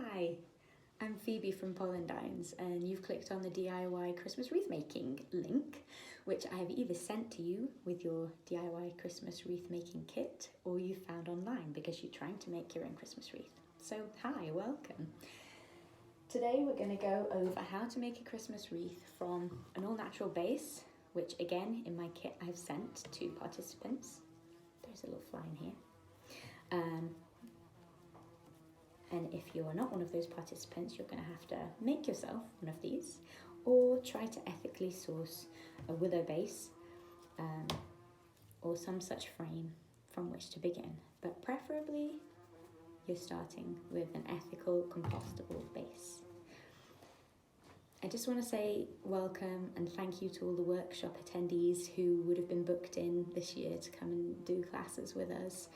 Hi, I'm Phoebe from Pollendines, and you've clicked on the DIY Christmas wreath making link, which I have either sent to you with your DIY Christmas wreath making kit, or you found online because you're trying to make your own Christmas wreath. So hi, welcome. Today we're going to go over how to make a Christmas wreath from an all-natural base, which again in my kit I've sent to participants. There's a little fly in here. And if you're not one of those participants, you're going to have to make yourself one of these, or try to ethically source a willow base or some such frame from which to begin. But preferably, you're starting with an ethical, compostable base. I just want to say welcome and thank you to all the workshop attendees who would have been booked in this year to come and do classes with us.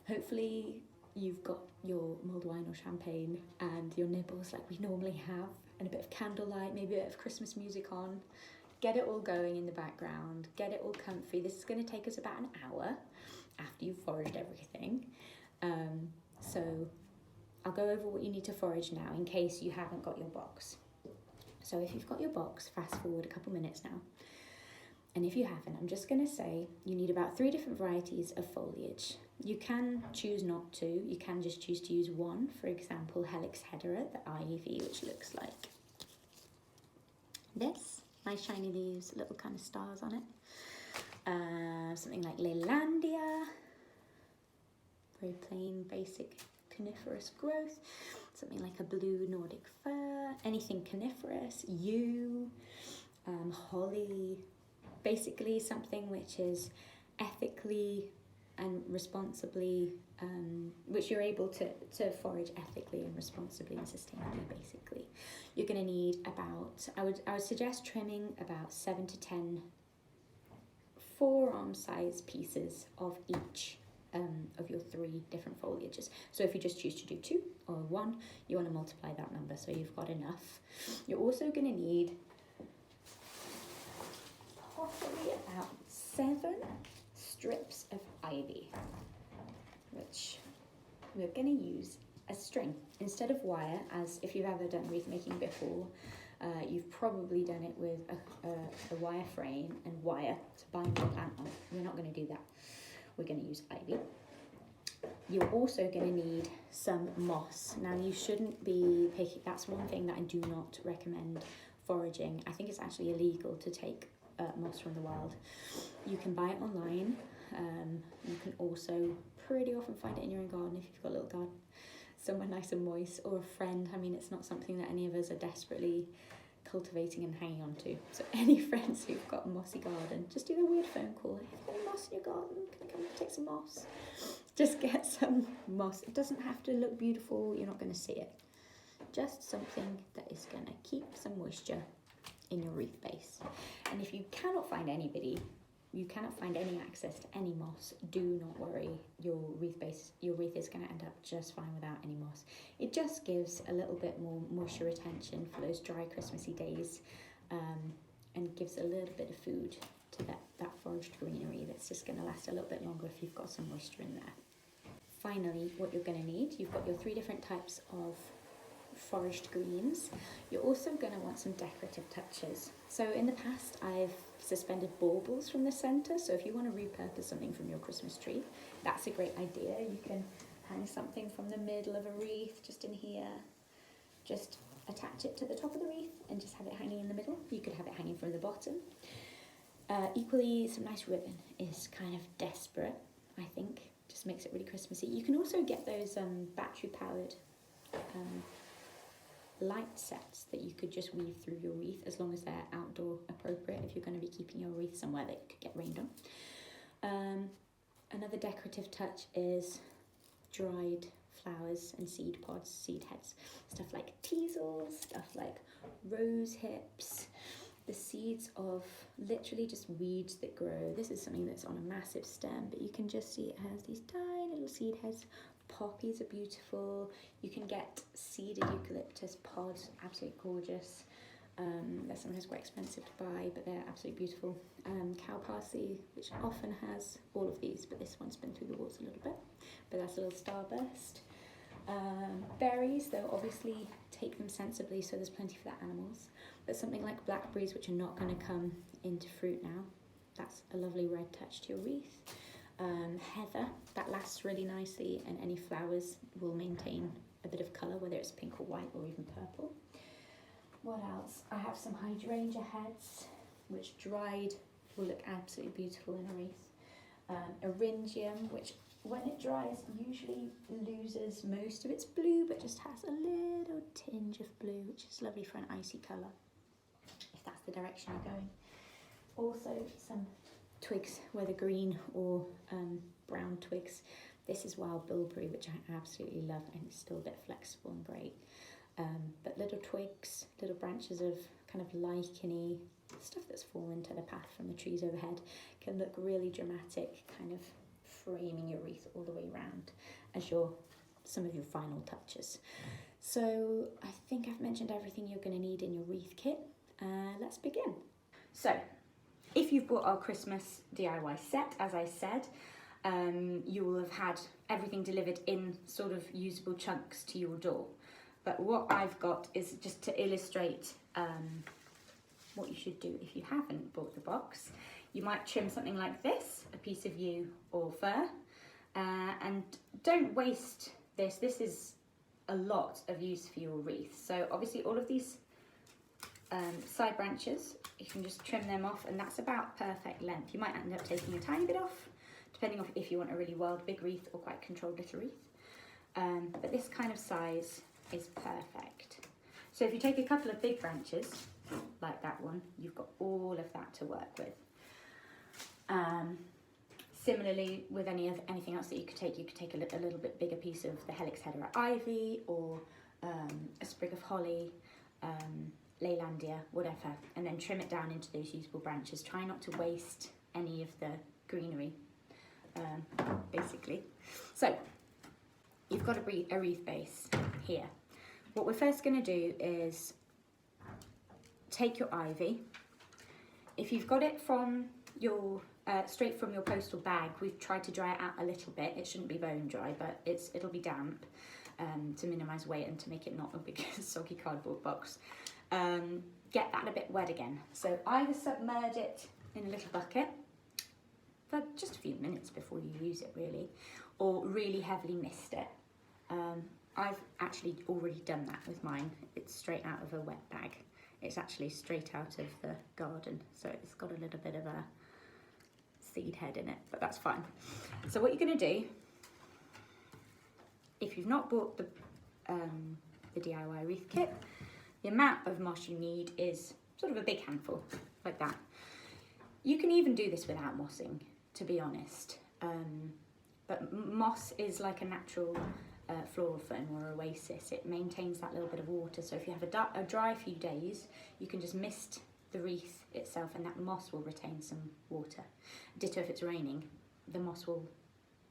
Hopefully, you've got your mulled wine or champagne and your nibbles like we normally have, and a bit of candlelight, maybe a bit of Christmas music on. Get it all going in the background, get it all comfy. This is going to take us about an hour after you've foraged everything. So I'll go over what you need to forage now in case you haven't got your box. So if you've got your box, fast forward a couple minutes now. And if you haven't, I'm just going to say you need about 3 different varieties of foliage. You can choose not to. You can just choose to use one. For example, helix hedera, the ivy, which looks like this. Nice shiny leaves, little kind of stars on it. Something like leylandia. Very plain, basic coniferous growth. Something like a blue Nordic fir. Anything coniferous. Yew, holly. Basically something which is ethically and responsibly, which you're able to forage ethically and responsibly and sustainably, basically. You're going to need about, I would suggest trimming about 7 to 10 forearm size pieces of each of your 3 different foliages. So if you just choose to do 2 or 1, you want to multiply that number so you've got enough. You're also going to need possibly about 7 strips of ivy, which we're going to use as string instead of wire, as if you've ever done wreath making before, you've probably done it with a wire frame and wire to bind the plant on. We're not going to do that. We're going to use ivy. You're also going to need some moss. Now you shouldn't be picking, that's one thing that I do not recommend foraging. I think it's actually illegal to take moss from the wild. You can buy it online. You can also pretty often find it in your own garden if you've got a little garden somewhere nice and moist, or a friend. I mean, it's not something that any of us are desperately cultivating and hanging on to. So any friends who've got a mossy garden, just do the weird phone call. Have you got any moss in your garden? Can I come and take some moss? Just get some moss. It doesn't have to look beautiful. You're not going to see it. Just something that is going to keep some moisture in your wreath base. And if you cannot find any access to any moss, do not worry. Your wreath is going to end up just fine without any moss. It just gives a little bit more moisture retention for those dry Christmassy days, and gives a little bit of food to that foraged greenery that's just going to last a little bit longer if you've got some moisture in there. Finally, what you're going to need, you've got your 3 different types of foraged greens. You're also going to want some decorative touches. So in the past I've suspended baubles from the centre, so if you want to repurpose something from your Christmas tree, that's a great idea. You can hang something from the middle of a wreath just in here, just attach it to the top of the wreath and just have it hanging in the middle. You could have it hanging from the bottom. Equally, some nice ribbon is kind of desperate, I think, just makes it really Christmassy. You can also get those battery powered light sets that you could just weave through your wreath, as long as they're outdoor appropriate if you're going to be keeping your wreath somewhere that could get rained on. Another decorative touch is dried flowers and seed pods, seed heads, stuff like teasles, stuff like rosehips, the seeds of literally just weeds that grow. This is something that's on a massive stem, but you can just see it has these tiny little seed heads. Poppies are beautiful. You can get cedar eucalyptus pods, absolutely gorgeous. They're sometimes quite expensive to buy, but they're absolutely beautiful. Cow parsley, which often has all of these, but this one's been through the walls a little bit, but that's a little starburst. Berries, they'll obviously take them sensibly, so there's plenty for the animals. But something like blackberries, which are not going to come into fruit now, that's a lovely red touch to your wreath. Heather, that lasts really nicely, and any flowers will maintain a bit of colour, whether it's pink or white or even purple. What else? I have some hydrangea heads, which dried will look absolutely beautiful in a wreath. Eryngium, which when it dries usually loses most of its blue, but just has a little tinge of blue, which is lovely for an icy colour, if that's the direction you're going. Also some twigs, whether green or brown twigs. This is wild bilberry, which I absolutely love, and it's still a bit flexible and great. But little twigs, little branches of kind of lichen-y stuff that's fallen to the path from the trees overhead can look really dramatic, kind of framing your wreath all the way around as some of your final touches. So I think I've mentioned everything you're going to need in your wreath kit. Let's begin. So if you've bought our Christmas DIY set, as I said, you will have had everything delivered in sort of usable chunks to your door. But what I've got is just to illustrate what you should do if you haven't bought the box. You might trim something like this, a piece of yew or fir, and don't waste this. This is a lot of use for your wreath. So obviously all of these side branches, you can just trim them off, and that's about perfect length. You might end up taking a tiny bit off, depending on if you want a really wild big wreath or quite controlled little wreath. But this kind of size is perfect. So if you take a couple of big branches, like that one, you've got all of that to work with. Similarly, with anything else that you could take a little bit bigger piece of the helix hedera ivy, or a sprig of holly, leylandia, whatever, and then trim it down into those usable branches. Try not to waste any of the greenery, basically. So you've got a wreath base here. What we're first going to do is take your ivy. If you've got it from your straight from your postal bag, we've tried to dry it out a little bit. It shouldn't be bone dry, but it'll be damp to minimise weight and to make it not a big soggy cardboard box. Get that a bit wet again. So either submerge it in a little bucket for just a few minutes before you use it, really, or really heavily mist it. I've actually already done that with mine. It's straight out of a wet bag. It's actually straight out of the garden, so it's got a little bit of a seed head in it, but that's fine. So what you're going to do, if you've not bought the DIY wreath kit, the amount of moss you need is sort of a big handful, like that. You can even do this without mossing, to be honest, but moss is like a natural floral fern or oasis. It maintains that little bit of water, so if you have a dry few days, you can just mist the wreath itself and that moss will retain some water. Ditto if it's raining, the moss will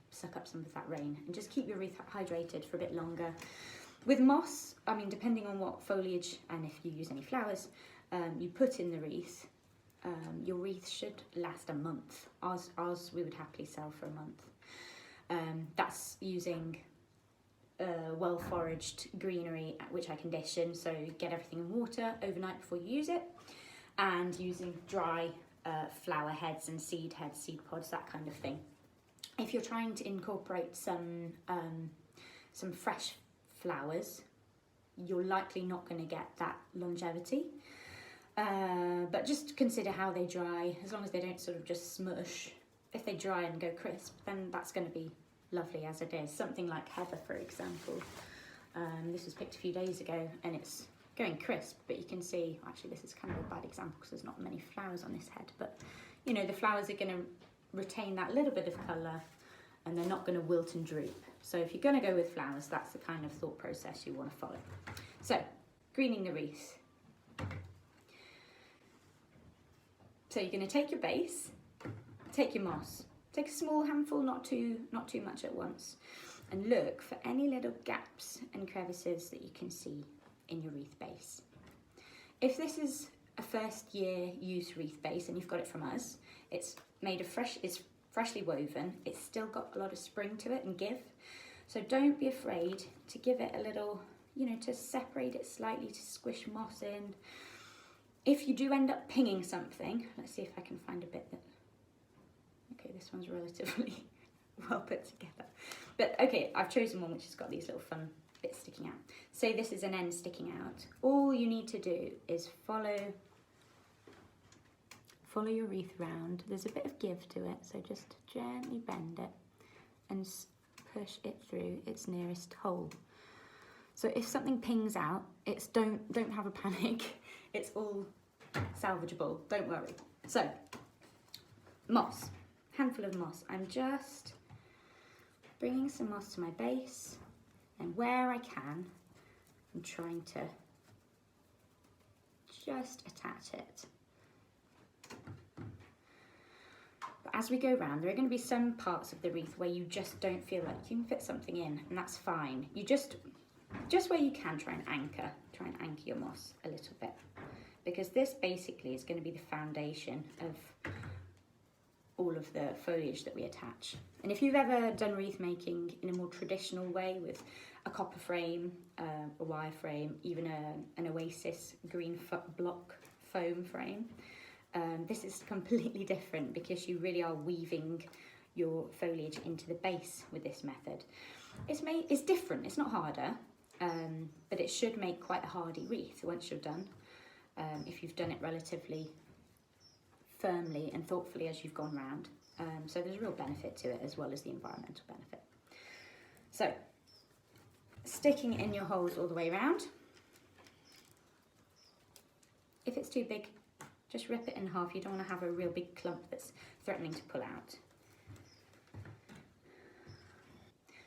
suck up some of that rain, and just keep your wreath hydrated for a bit longer. With moss, I mean, depending on what foliage and if you use any flowers you put in the wreath, your wreath should last a month. Ours we would happily sell for a month. That's using well foraged greenery, which I condition, so get everything in water overnight before you use it, and using dry flower heads and seed heads, seed pods, that kind of thing. If you're trying to incorporate some fresh flowers, you're likely not going to get that longevity, but just consider how they dry. As long as they don't sort of just smush, if they dry and go crisp, then that's going to be lovely as it is. Something like heather, for example, this was picked a few days ago and it's going crisp, but you can see, actually this is kind of a bad example because there's not many flowers on this head, but you know, the flowers are going to retain that little bit of colour and they're not going to wilt and droop. So if you're going to go with flowers, that's the kind of thought process you want to follow. So greening the wreath. So you're going to take your base, take your moss, take a small handful, not too much at once, and look for any little gaps and crevices that you can see in your wreath base. If this is a first year use wreath base and you've got it from us, it's made of it's freshly woven, it's still got a lot of spring to it and give, So don't be afraid to give it a little, you know, to separate it slightly, to squish moss in. If you do end up pinging something, let's see if I can find a bit that, okay, this one's relatively well put together. But okay, I've chosen one which has got these little fun bits sticking out. Say this is an end sticking out. All you need to do is follow your wreath round. There's a bit of give to it, so just gently bend it and push it through its nearest hole. So if something pings out, it's don't have a panic. It's all salvageable, don't worry. So, moss, handful of moss. I'm just bringing some moss to my base, and where I can, I'm trying to just attach it. But as we go round, there are going to be some parts of the wreath where you just don't feel like you can fit something in, and that's fine. You just where you can, try and anchor your moss a little bit, because this basically is going to be the foundation of all of the foliage that we attach. And if you've ever done wreath making in a more traditional way with a copper frame, a wire frame, even an Oasis green block foam frame, this is completely different because you really are weaving your foliage into the base with this method. It's different, it's not harder, but it should make quite a hardy wreath once you're done, if you've done it relatively firmly and thoughtfully as you've gone round. So there's a real benefit to it as well as the environmental benefit. So, sticking in your holes all the way around. If it's too big, just rip it in half. You don't want to have a real big clump that's threatening to pull out.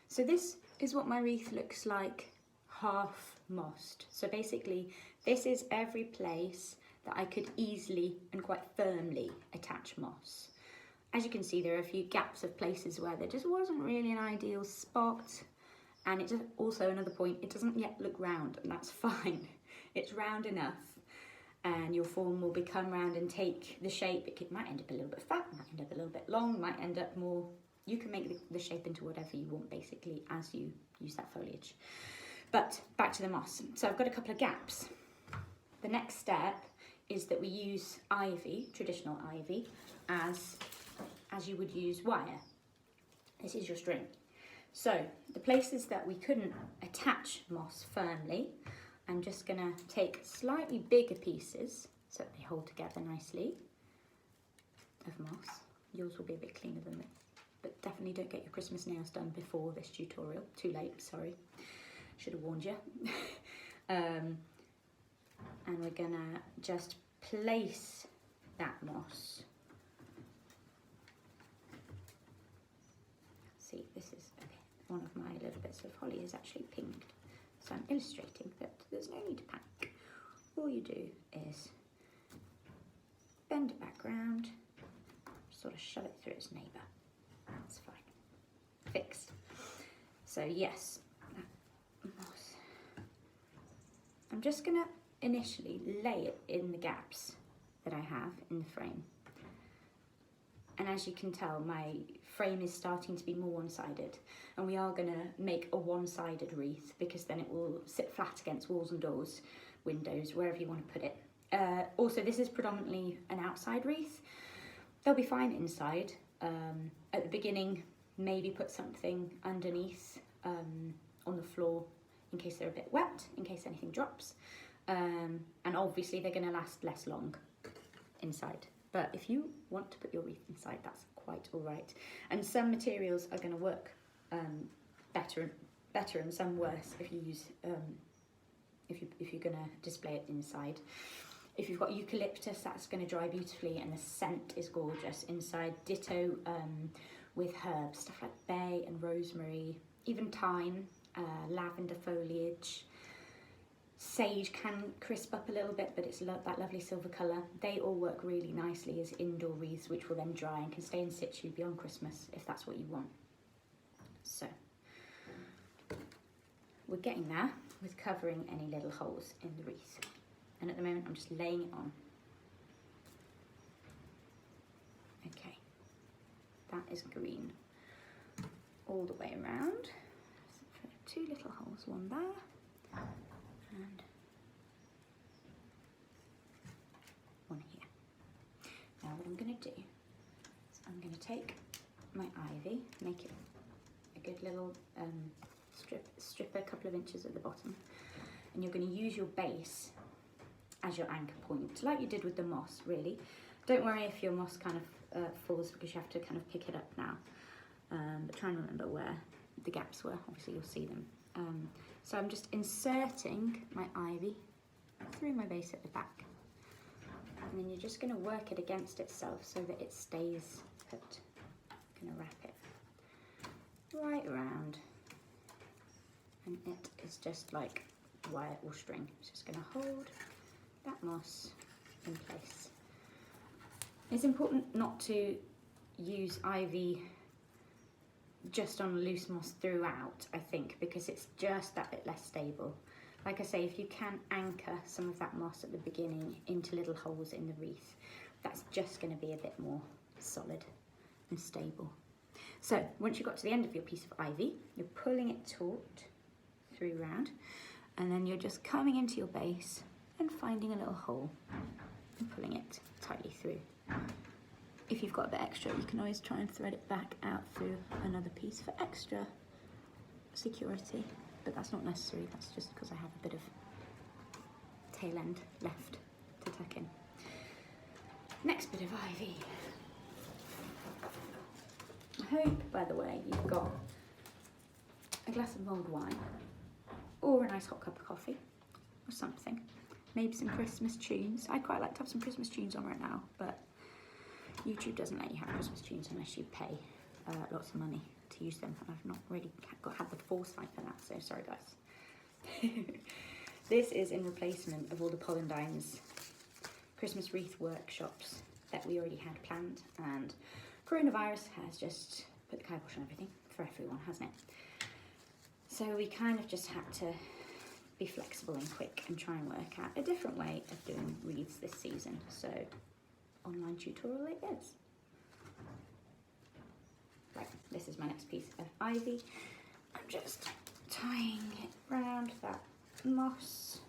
So this is what my wreath looks like, half mossed. So basically, this is every place that I could easily and quite firmly attach moss. As you can see, there are a few gaps of places where there just wasn't really an ideal spot. And it's also another point, it doesn't yet look round, and that's fine. It's round enough, and your form will become round and take the shape. It might end up a little bit fat, might end up a little bit long, might end up more. You can make the shape into whatever you want, basically, as you use that foliage. But back to the moss. So I've got a couple of gaps. The next step is that we use ivy, traditional ivy, as you would use wire. This is your string. So the places that we couldn't attach moss firmly, I'm just gonna take slightly bigger pieces so that they hold together nicely of moss. Yours will be a bit cleaner than this, but definitely don't get your Christmas nails done before this tutorial. Too late, sorry. Should have warned you. And we're gonna just place that moss. See, this is, okay, one of my little bits of holly is actually pinged. So I'm illustrating that there's no need to panic. All you do is bend it back round, sort of shove it through its neighbour. That's fine. Fixed. So yes, moss. I'm just gonna initially lay it in the gaps that I have in the frame. And as you can tell, my frame is starting to be more one-sided, and we are gonna make a one-sided wreath because then it will sit flat against walls and doors, windows, wherever you want to put it. Also, this is predominantly an outside wreath. They'll be fine inside. At the beginning, maybe put something underneath on the floor in case they're a bit wet, in case anything drops. And obviously they're going to last less long inside. But if you want to put your wreath inside, that's quite all right. And some materials are going to work better and some worse if you use if you're going to display it inside. If you've got eucalyptus, that's going to dry beautifully, and the scent is gorgeous inside. Ditto with herbs, stuff like bay and rosemary, even thyme, lavender foliage. Sage can crisp up a little bit, but it's that lovely silver colour. They all work really nicely as indoor wreaths, which will then dry and can stay in situ beyond Christmas if that's what you want. So we're getting there with covering any little holes in the wreath. And at the moment I'm just laying it on. Okay, that is green all the way around. 2 little holes, one there and one here. Now what I'm going to do is I'm going to take my ivy, make it a good little strip a couple of inches at the bottom, and you're going to use your base as your anchor point, like you did with the moss, really. Don't worry if your moss kind of falls, because you have to kind of pick it up now, but try and remember where the gaps were. Obviously you'll see them. So I'm just inserting my ivy through my base at the back, and then you're just going to work it against itself so that it stays put. I'm going to wrap it right around, and it is just like wire or string. It's just going to hold that moss in place. It's important not to use ivy just on loose moss throughout, I think, because it's just that bit less stable. Like I say, if you can anchor some of that moss at the beginning into little holes in the wreath, that's just going to be a bit more solid and stable. So once you've got to the end of your piece of ivy, you're pulling it taut through round, and then you're just coming into your base and finding a little hole and pulling it tightly through. If you've got a bit extra, you can always try and thread it back out through another piece for extra security, but that's not necessary. That's just because I have a bit of tail end left to tuck in. Next bit of ivy. I hope, by the way, you've got a glass of mulled wine or a nice hot cup of coffee or something. Maybe some Christmas tunes. I'd quite like to have some Christmas tunes on right now, but YouTube doesn't let you have Christmas tunes unless you pay lots of money to use them, and I've not really had the foresight for that, so sorry guys. This is in replacement of all the Pollendines Christmas wreath workshops that we already had planned, and coronavirus has just put the kibosh on everything for everyone, hasn't it? So we kind of just had to be flexible and quick and try and work out a different way of doing wreaths this season. So online tutorial it is. Right, this is my next piece of ivy. I'm just tying it round that moss.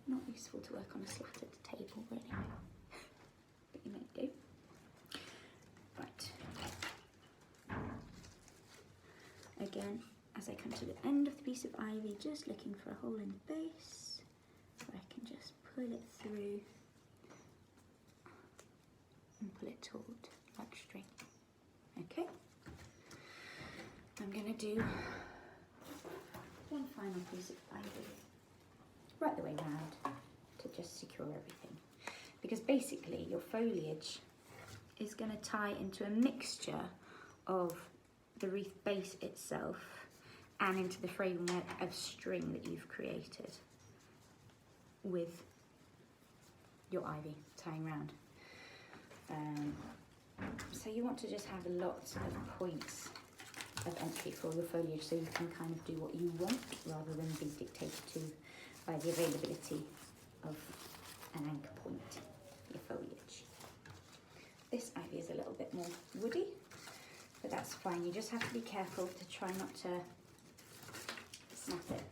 Not useful to work on a slatted table, really, but you may do. Right. Again, as I come to the end of the piece of ivy, just looking for a hole in the base where I can just pull it through and pull it taut like string. Okay. I'm going to do one final piece of ivy right the way round to just secure everything, because basically your foliage is going to tie into a mixture of the wreath base itself and into the framework of string that you've created with your ivy tying round. So you want to just have lots of points of entry for your foliage, so you can kind of do what you want rather than be dictated to by the availability of an anchor point for your foliage. This ivy is a little bit more woody, but that's fine. You just have to be careful to try not to snap it.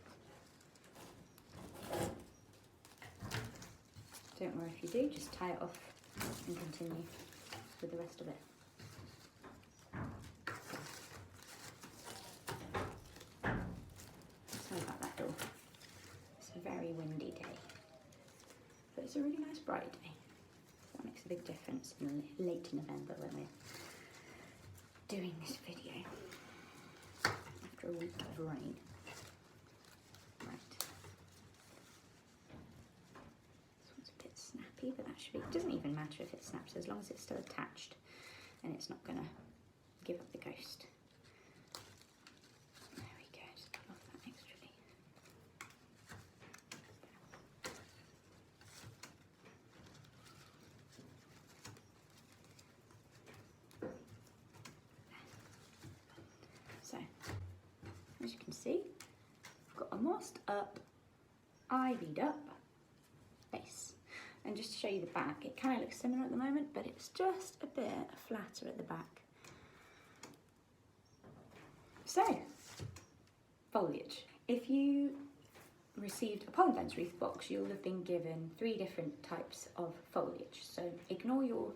Don't worry if you do, just tie it off and continue with the rest of it. Sorry about that door. It's a very windy day, but it's a really nice bright day. That makes a big difference in late November when we're doing this video after a week of rain. Right. This one's a bit snappy, but that should be, it doesn't even matter if it snaps as long as it's still attached and it's not gonna give up the ghost. There we go, just cut off that extra leaf. So, as you can see, I've got a mossed up, ivied up base. and just to show you the back, it kind of looks similar at the moment, but it's just a bit flatter at the back. So, foliage. If you received a Pollendines wreath box, you'll have been given 3 different types of foliage. So ignore your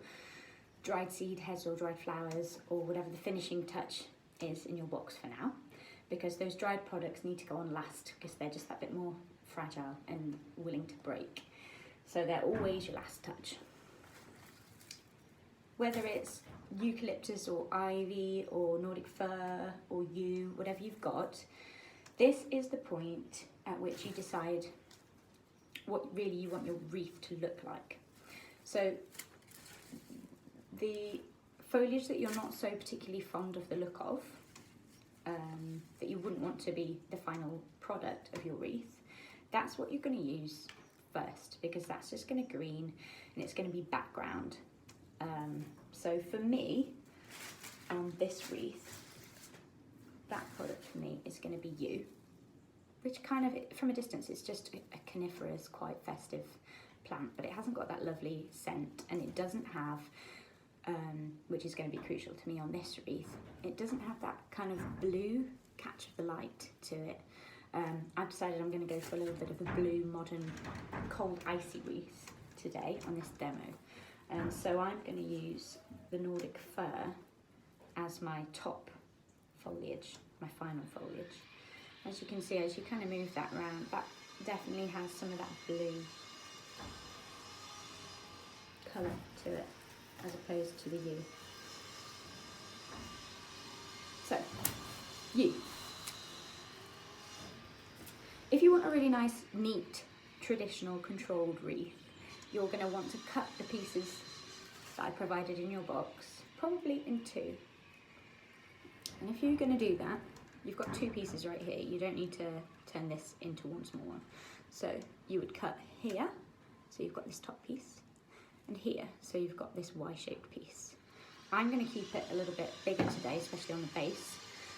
dried seed heads or dried flowers or whatever the finishing touch is in your box for now, because those dried products need to go on last because they're just that bit more fragile and willing to break. So they're always your last touch. Whether it's eucalyptus or ivy or Nordic fir or yew, whatever you've got, this is the point at which you decide what really you want your wreath to look like. So the foliage that you're not so particularly fond of the look of, that you wouldn't want to be the final product of your wreath, that's what you're going to use first, because that's just going to green and it's going to be background. So for me, on this wreath, that product for me is going to be yew, which kind of, from a distance, it's just a coniferous, quite festive plant, but it hasn't got that lovely scent, and it doesn't have, which is going to be crucial to me on this wreath, it doesn't have that kind of blue catch of the light to it. I've decided I'm going to go for a little bit of a blue, modern, cold, icy wreath today on this demo. So I'm going to use the Nordic fir as my top foliage, my final foliage. As you can see, as you kind of move that around, that definitely has some of that blue colour to it, as opposed to the yew. So, yew. If you want a really nice, neat, traditional, controlled wreath, you're going to want to cut the pieces that I provided in your box, probably in 2. And if you're going to do that, you've got 2 pieces right here. You don't need to turn this into one small one. So you would cut here, so you've got this top piece, and here, so you've got this Y-shaped piece. I'm going to keep it a little bit bigger today, especially on the base.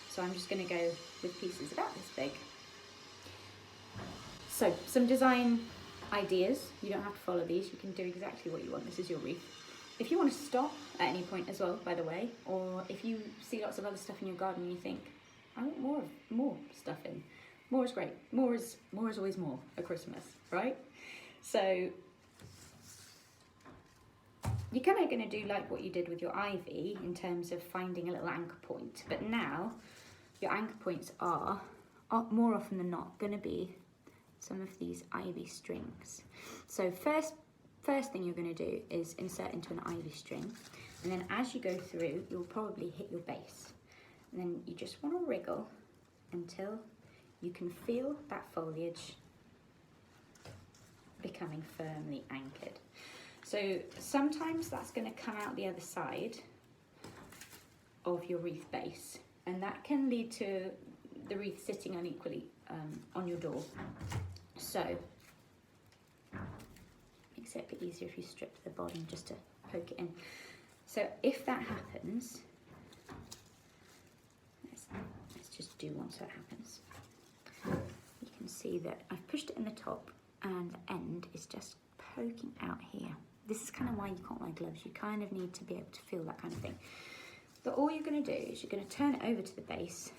So I'm just going to go with pieces about this big. So some design ideas. You don't have to follow these. You can do exactly what you want. This is your wreath. If you want to stop at any point as well, by the way, or if you see lots of other stuff in your garden and you think, I want more stuff in. More is great. More is always more at Christmas, right? So you're kind of going to do like what you did with your ivy in terms of finding a little anchor point. But now your anchor points are more often than not going to be some of these ivy strings. So first thing you're going to do is insert into an ivy string, and then as you go through, you'll probably hit your base. And then you just want to wriggle until you can feel that foliage becoming firmly anchored. So sometimes that's going to come out the other side of your wreath base, and that can lead to the wreath sitting unequally on your door. So makes it a bit easier if you strip the bottom just to poke it in. So if that happens, let's just do one so it happens. You can see that I've pushed it in the top and the end is just poking out here. This is kind of why you can't wear gloves. You kind of need to be able to feel that kind of thing. So all you're going to do is you're going to turn it over to the base,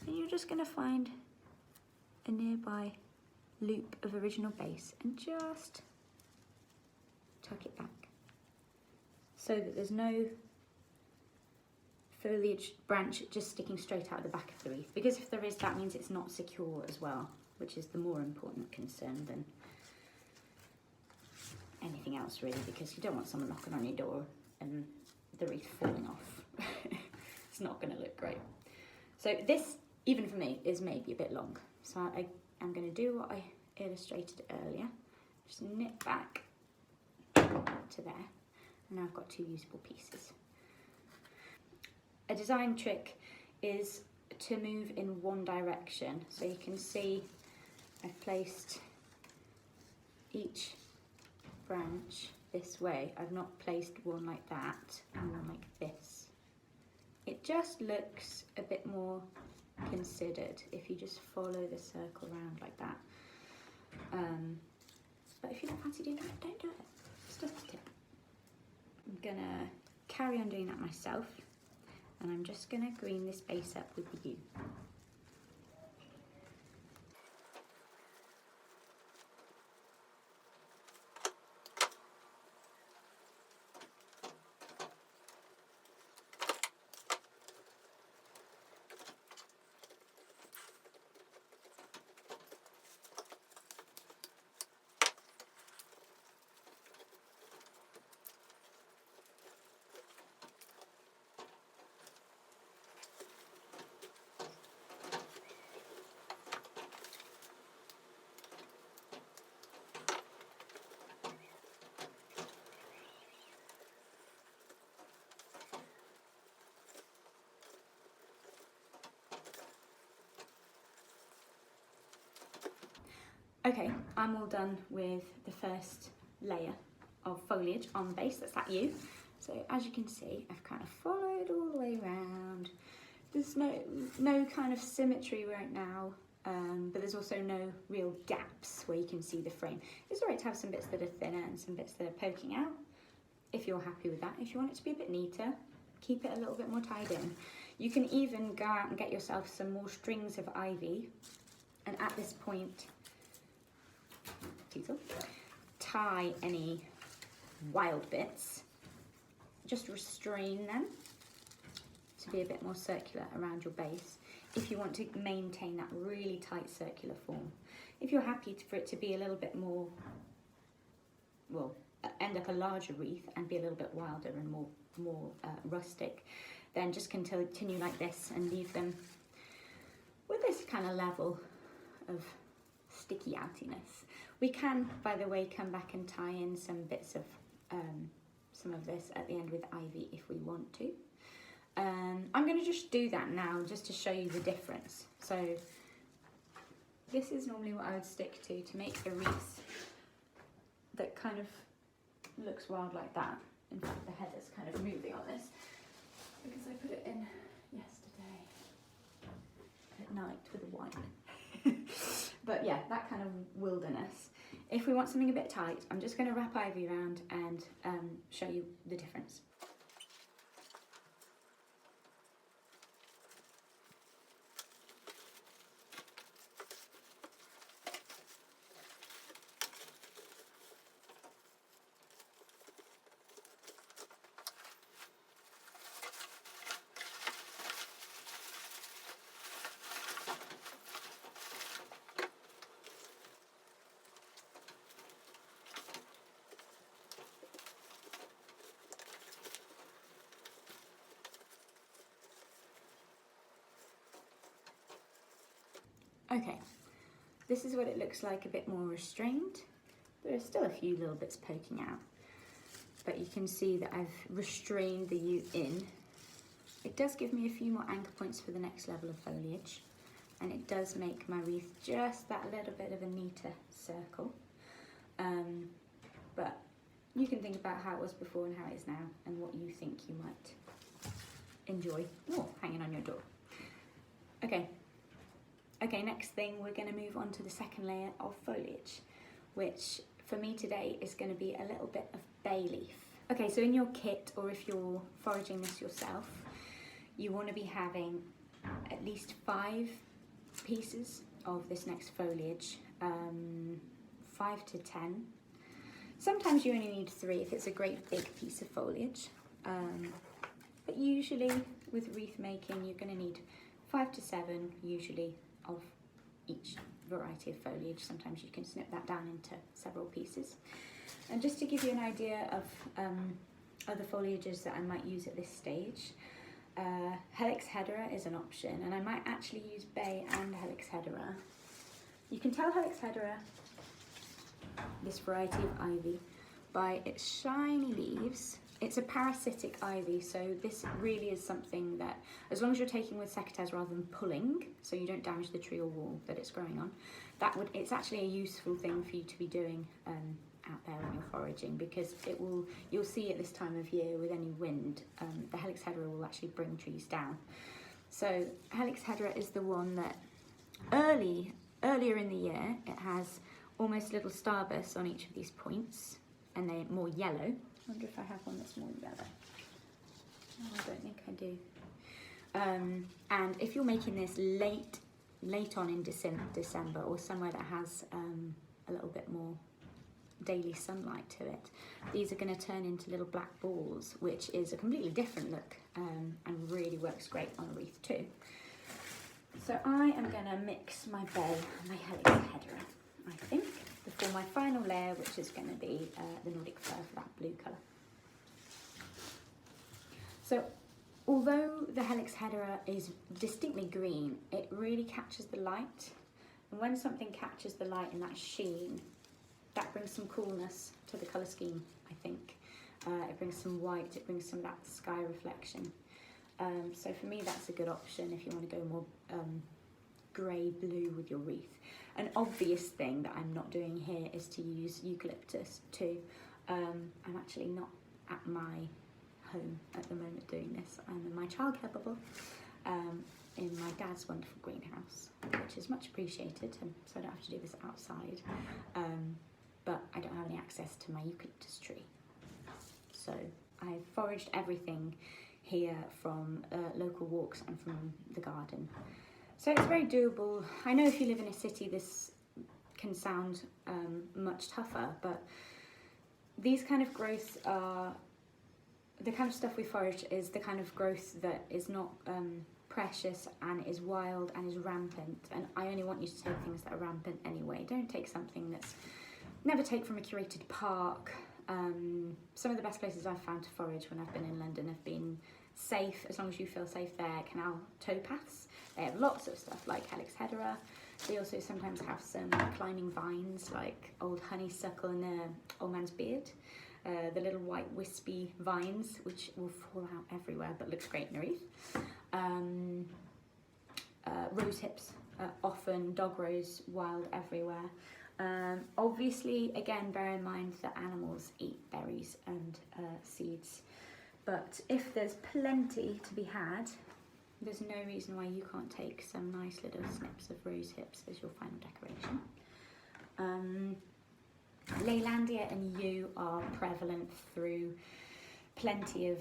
and you're just going to find a nearby loop of original base and just tuck it back so that there's no foliage branch just sticking straight out of the back of the wreath, because if there is, that means it's not secure as well, which is the more important concern than anything else really, because you don't want someone knocking on your door and the wreath falling off. It's not going to look great. So this, even for me, is maybe a bit long, so I'm going to do what I illustrated earlier, just knit back to there, and now I've got 2 usable pieces. A design trick is to move in one direction, so you can see I've placed each branch this way. I've not placed one like that and one like this. It just looks a bit more considered if you just follow the circle around like that. But if you don't fancy doing that, don't do it. It's just a tip. I'm gonna carry on doing that myself, and I'm just gonna green this base up with the yew. Okay, I'm all done with the first layer of foliage on the base, that's that yew. So as you can see, I've kind of followed all the way around. There's no kind of symmetry right now, but there's also no real gaps where you can see the frame. It's alright to have some bits that are thinner and some bits that are poking out, if you're happy with that. If you want it to be a bit neater, keep it a little bit more tied in. You can even go out and get yourself some more strings of ivy, and at this point, teasel, tie any wild bits, just restrain them to be a bit more circular around your base if you want to maintain that really tight circular form. If you're happy for it to be a little bit more, well, end up a larger wreath and be a little bit wilder and more rustic, then just continue like this and leave them with this kind of level of sticky outiness. We can, by the way, come back and tie in some bits of some of this at the end with ivy if we want to. I'm going to just do that now just to show you the difference. So this is normally what I would stick to make a wreath that kind of looks wild like that. In fact, the head is kind of moving on this because I put it in yesterday at night with a wine. But yeah, that kind of wilderness. If we want something a bit tight, I'm just going to wrap ivy around and show you the difference. Okay, this is what it looks like, a bit more restrained. There are still a few little bits poking out, but you can see that I've restrained the yew in. It does give me a few more anchor points for the next level of foliage, and it does make my wreath just that little bit of a neater circle. But you can think about how it was before and how it is now, and what you think you might enjoy hanging on your door. Okay, next thing, we're going to move on to the second layer of foliage, which for me today is going to be a little bit of bay leaf. Okay, so in your kit, or if you're foraging this yourself, you want to be having at least 5 pieces of this next foliage, 5 to 10. Sometimes you only need 3 if it's a great big piece of foliage, but usually with wreath making you're going to need 5 to 7 usually of each variety of foliage. Sometimes you can snip that down into several pieces. And just to give you an idea of other foliages that I might use at this stage, helix hedera is an option, and I might actually use bay and helix hedera. You can tell helix hedera, this variety of ivy, by its shiny leaves. It's a parasitic ivy, so this really is something that, as long as you're taking with secateurs rather than pulling, so you don't damage the tree or wall that it's growing on, it's actually a useful thing for you to be doing out there when you're foraging, because you'll see at this time of year with any wind, the helix hedera will actually bring trees down. So helix hedera is the one that earlier in the year, it has almost little starbursts on each of these points, and they're more yellow. I wonder if I have one that's more yellow. Oh, I don't think I do. And if you're making this late on in December, or somewhere that has a little bit more daily sunlight to it, these are going to turn into little black balls, which is a completely different look, and really works great on a wreath too. So I am going to mix my bay and my helix hedera, I think, before my final layer, which is going to be the Nordic fir for that blue colour. So although the helix hedera is distinctly green, it really catches the light. And when something catches the light in that sheen, that brings some coolness to the colour scheme, I think. It brings some white, it brings some of that sky reflection. So for me, that's a good option if you want to go more grey-blue with your wreath. An obvious thing that I'm not doing here is to use eucalyptus too. I'm actually not at my home at the moment doing this. I'm in my childcare bubble in my dad's wonderful greenhouse, which is much appreciated, and so I don't have to do this outside. But I don't have any access to my eucalyptus tree. So I've foraged everything here from local walks and from the garden. So it's very doable. I know if you live in a city this can sound much tougher, but these kind of growths are, the kind of stuff we forage is the kind of growth that is not precious and is wild and is rampant, and I only want you to take things that are rampant anyway. Don't take something that's, never take from a curated park. Some of the best places I've found to forage when I've been in London have been safe, as long as you feel safe there. Canal towpaths, they have lots of stuff like helix hedera. They also sometimes have some climbing vines like old honeysuckle and the old man's beard. The little white wispy vines, which will fall out everywhere but looks great in a wreath. Rosehips, often dog rose, wild everywhere. Obviously, again, bear in mind that animals eat berries and seeds, but if there's plenty to be had, there's no reason why you can't take some nice little snips of rosehips as your final decoration. Leylandia and yew are prevalent through plenty of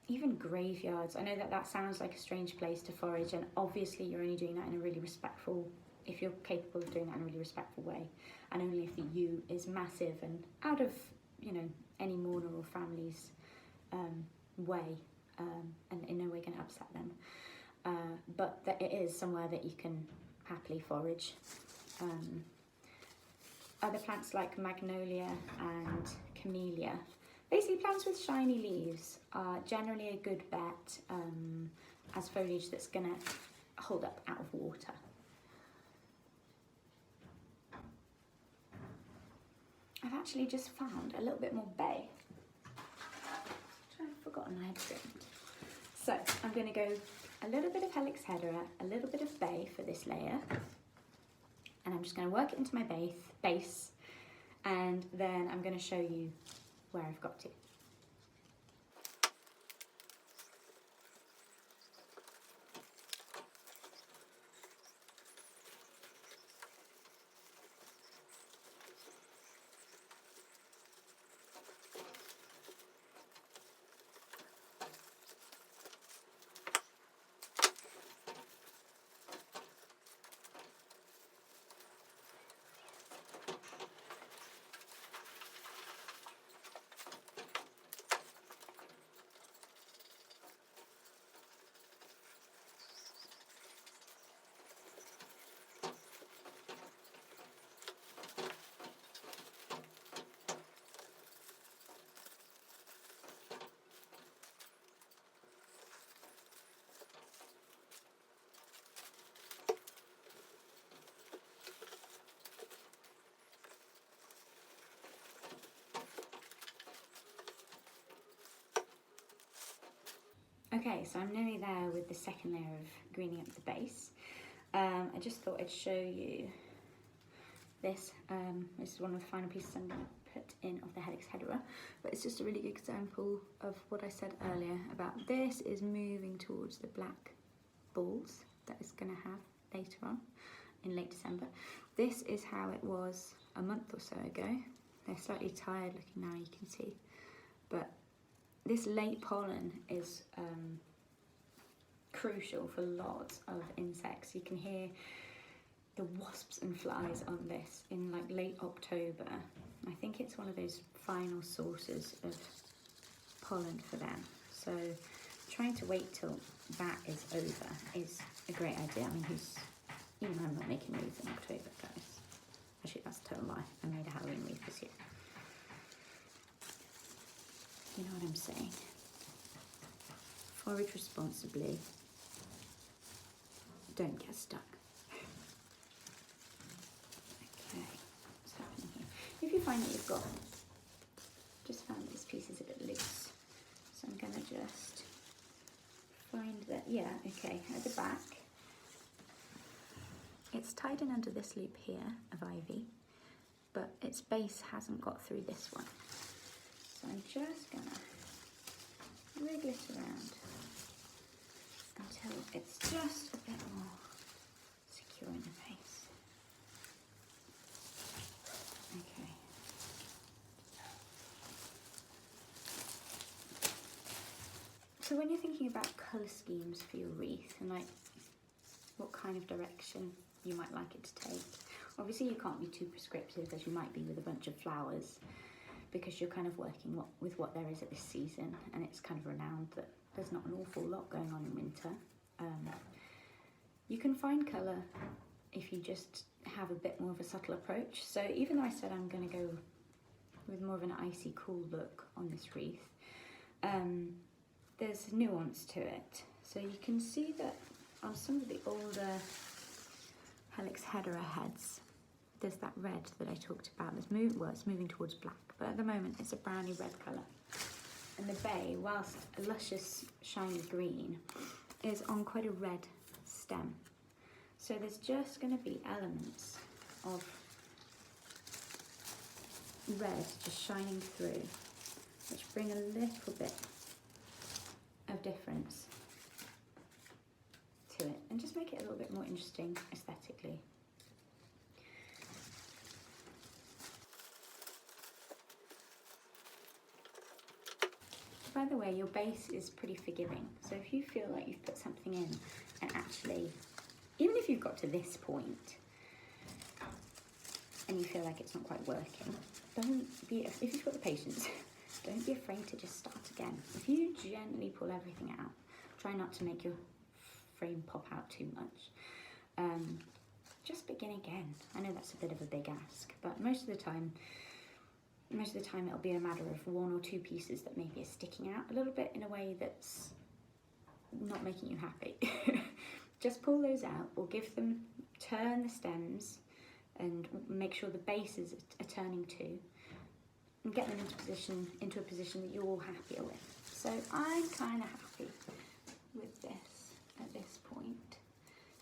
even graveyards. I know that that sounds like a strange place to forage, and obviously you're only doing that in a really respectful, if you're capable of doing that in a really respectful way, and only if the yew is massive and out of, you know, any mourner or family's way, and in no way going to upset them. But that it is somewhere that you can happily forage. Other plants like magnolia and camellia, basically plants with shiny leaves, are generally a good bet as foliage that's going to hold up out of water. I've actually just found a little bit more bay, which I've forgotten I had trimmed. So I'm going to go a little bit of helix hedera, a little bit of bay for this layer, and I'm just going to work it into my base, and then I'm going to show you where I've got to. Okay, so I'm nearly there with the second layer of greening up the base. I just thought I'd show you this. This is one of the final pieces I'm going to put in of the helix hedera, but it's just a really good example of what I said earlier about this is moving towards the black balls that it's going to have later on. in late December. This is how it was a month or so ago. They're slightly tired looking now, you can see. But this late pollen is crucial for lots of insects. You can hear the wasps and flies on this in like late October. I think it's one of those final sources of pollen for them. So trying to wait till that is over is a great idea. I mean, even I'm not making wreaths in October, guys. Actually, that's a total lie. I made a Halloween wreath this year. You know what I'm saying? Forage responsibly. Don't get stuck. Okay, what's happening here? If you find that you've got, just found this piece is a bit loose, so I'm gonna just find that, yeah, okay, at the back, it's tied in under this loop here of ivy, but its base hasn't got through this one. So I'm just gonna wriggle it around until it's just a bit more secure in the base. Okay. So when you're thinking about colour schemes for your wreath and like what kind of direction you might like it to take, obviously you can't be too prescriptive as you might be with a bunch of flowers, because you're kind of working with what there is at this season, and it's kind of renowned that there's not an awful lot going on in winter. You can find colour if you just have a bit more of a subtle approach. So even though I said I'm going to go with more of an icy cool look on this wreath, there's nuance to it. So you can see that on some of the older helix hedera heads, there's that red that I talked about. It's moving towards black, but at the moment it's a browny red colour. And the bay, whilst a luscious shiny green, is on quite a red stem. So there's just going to be elements of red just shining through, which bring a little bit of difference to it and just make it a little bit more interesting aesthetically. By the way, your base is pretty forgiving, so if you feel like you've put something in and actually, even if you've got to this point and you feel like it's not quite working, if you've got the patience, don't be afraid to just start again. If you gently pull everything out, try not to make your frame pop out too much. Just begin again. I know that's a bit of a big ask, but most of the time it'll be a matter of one or two pieces that maybe are sticking out a little bit in a way that's not making you happy. Just pull those out, or turn the stems and make sure the bases are turning too, and get them into a position that you're all happier with. So I'm kind of happy with this at this point.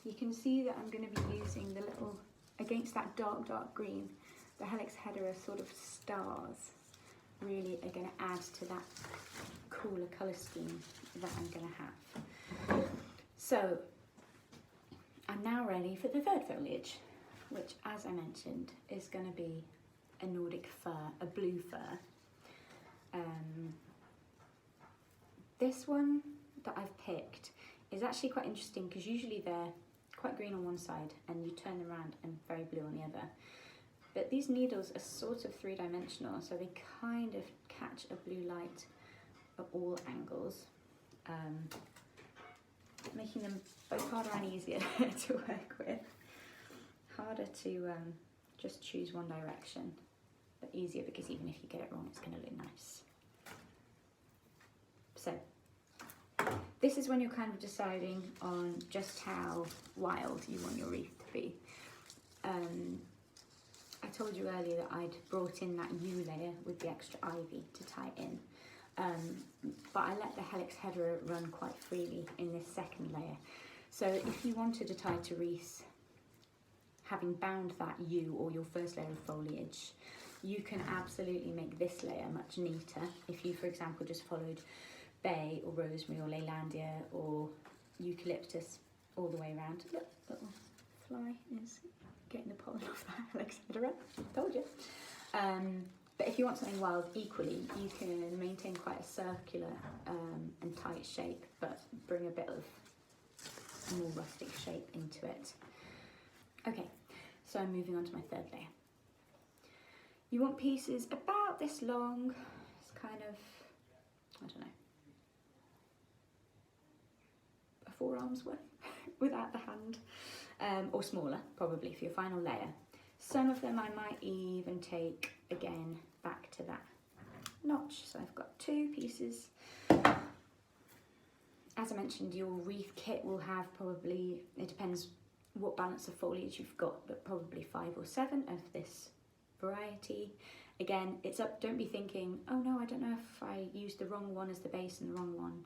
You can see that I'm going to be using the little, against that dark green, the helix hedera sort of stars really are going to add to that cooler colour scheme that I'm going to have. So I'm now ready for the third foliage, which, as I mentioned, is going to be a Nordic fir, a blue fir. This one that I've picked is actually quite interesting because usually they're quite green on one side and you turn them around and very blue on the other. But these needles are sort of three-dimensional, so they kind of catch a blue light at all angles, making them both harder and easier to work with. Harder to just choose one direction, but easier because even if you get it wrong, it's going to look nice. So this is when you're kind of deciding on just how wild you want your wreath to be. I told you earlier that I'd brought in that U layer with the extra ivy to tie in, but I let the helix hedera run quite freely in this second layer. So if you wanted to tie to wreaths, having bound that U or your first layer of foliage, you can absolutely make this layer much neater if you, for example, just followed bay or rosemary or leylandia or eucalyptus all the way around. Look, little fly is getting the pollen off that helix hedera. Told you. But if you want something wild equally, you can maintain quite a circular and tight shape, but bring a bit of more rustic shape into it. Okay, so I'm moving on to my third layer. You want pieces about this long. It's kind of, I don't know, a forearm's worth without the hand, or smaller probably for your final layer. Some of them I might even take again back to that notch. So I've got 2 pieces. As I mentioned, your wreath kit will have probably, it depends what balance of foliage you've got, but probably 5 or 7 of this variety. Again, it's up, don't be thinking, oh no, I don't know if I used the wrong one as the base and the wrong one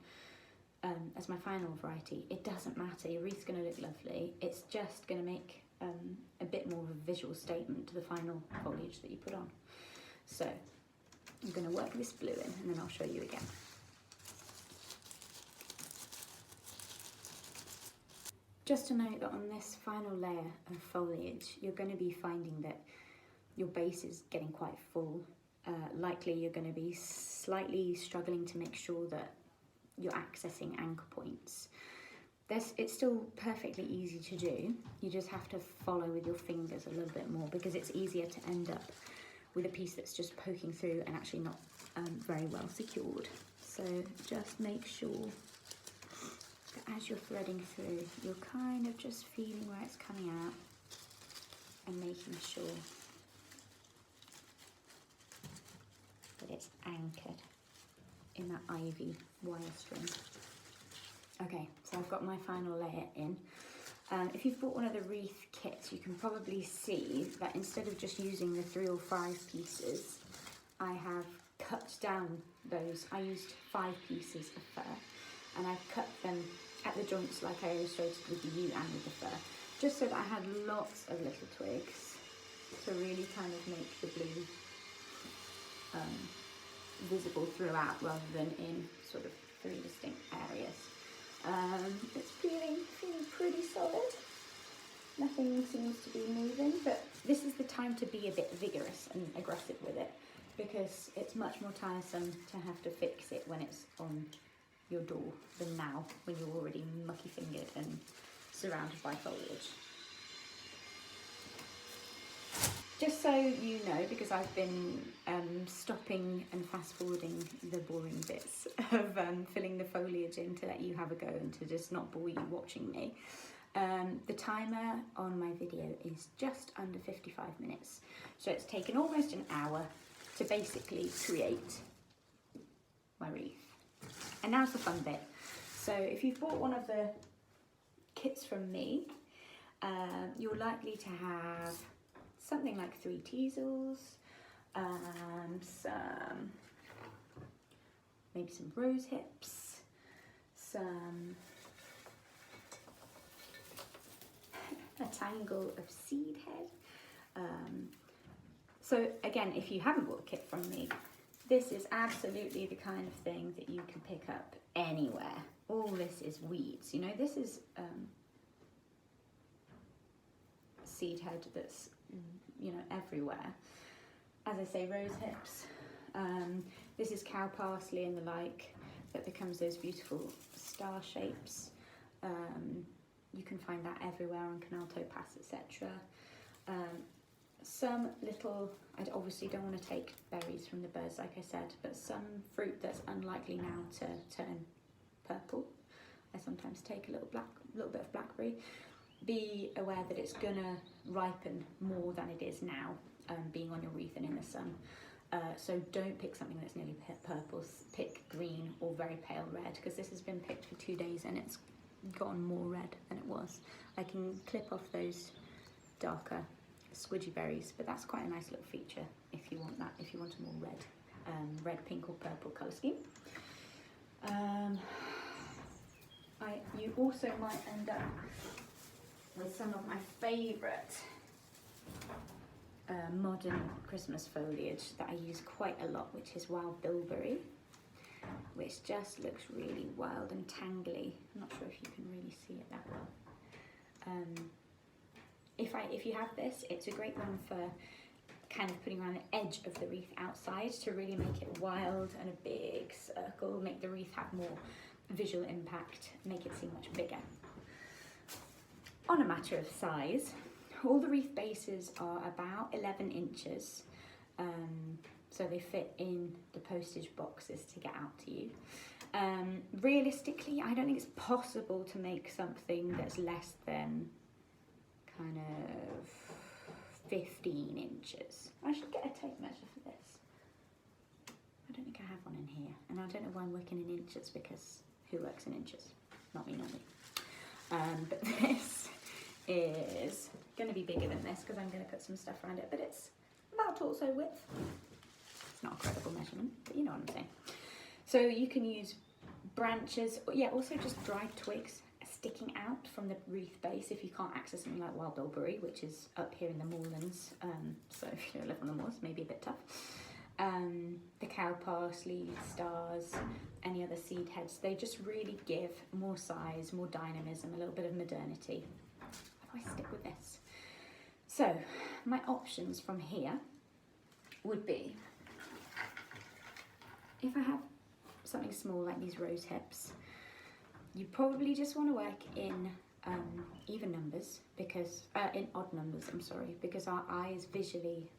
as my final variety. It doesn't matter, your wreath's going to look lovely. It's just going to make a bit more of a visual statement to the final foliage that you put on. So I'm going to work this blue in and then I'll show you again. Just to note that on this final layer of foliage, you're going to be finding that your base is getting quite full. Likely you're going to be slightly struggling to make sure that you're accessing anchor points. It's still perfectly easy to do. You just have to follow with your fingers a little bit more, because it's easier to end up with a piece that's just poking through and actually not very well secured. So just make sure that as you're threading through, you're kind of just feeling where it's coming out and making sure that it's anchored in that ivy wire string. Okay, so I've got my final layer in. If you've bought one of the wreath kits, you can probably see that instead of just using the 3 or 5 pieces, I have cut down those. I used 5 pieces of fur, and I've cut them at the joints like I illustrated with the yew and with the fur, just so that I had lots of little twigs to really kind of make the blue visible throughout rather than in sort of 3 distinct areas. It's feeling pretty solid. Nothing seems to be moving, but this is the time to be a bit vigorous and aggressive with it, because it's much more tiresome to have to fix it when it's on your door than now when you're already mucky fingered and surrounded by foliage. Just so you know, because I've been stopping and fast forwarding the boring bits of filling the foliage in to let you have a go and to just not bore you watching me. The timer on my video is just under 55 minutes. So it's taken almost an hour to basically create my wreath. And now's the fun bit. So if you've bought one of the kits from me, you're likely to have something like 3 teasles, maybe some rosehips, a tangle of seedhead. So again, if you haven't bought a kit from me, this is absolutely the kind of thing that you can pick up anywhere. All this is weeds, you know, this is seedhead that's, you know, everywhere. As I say, rosehips. This is cow parsley and the like that becomes those beautiful star shapes. You can find that everywhere on canal topaz, etc. Some little, I obviously don't want to take berries from the birds, like I said, but some fruit that's unlikely now to turn purple. I sometimes take a little bit of blackberry. Be aware that it's gonna ripen more than it is now, being on your wreath and in the sun. So don't pick something that's nearly purple. Pick green or very pale red, because this has been picked for 2 days and it's gotten more red than it was. I can clip off those darker squidgy berries, but that's quite a nice little feature if you want that, if you want a more red, pink or purple colour scheme. You also might end up with some of my favourite modern Christmas foliage that I use quite a lot, which is wild bilberry, which just looks really wild and tangly. I'm not sure if you can really see it that well. if you have this, it's a great one for kind of putting around the edge of the wreath outside to really make it wild and a big circle, make the wreath have more visual impact, make it seem much bigger. On a matter of size, all the wreath bases are about 11 inches, so they fit in the postage boxes to get out to you. Realistically, I don't think it's possible to make something that's less than kind of 15 inches. I should get a tape measure for this. I don't think I have one in here, and I don't know why I'm working in inches, because who works in inches? Not me normally. But this is going to be bigger than this because I'm going to put some stuff around it, but it's about torso width. It's not a credible measurement, but you know what I'm saying. So you can use branches, yeah, also just dried twigs sticking out from the wreath base if you can't access something like wild bilberry, which is up here in the moorlands, so if you don't live on the moors, maybe a bit tough. The cow parsley, stars, any other seed heads, they just really give more size, more dynamism, a little bit of modernity. How do I stick with this? So my options from here would be, if I have something small like these rosehips, you probably just want to work in even numbers, because in odd numbers, I'm sorry, because our eyes visually,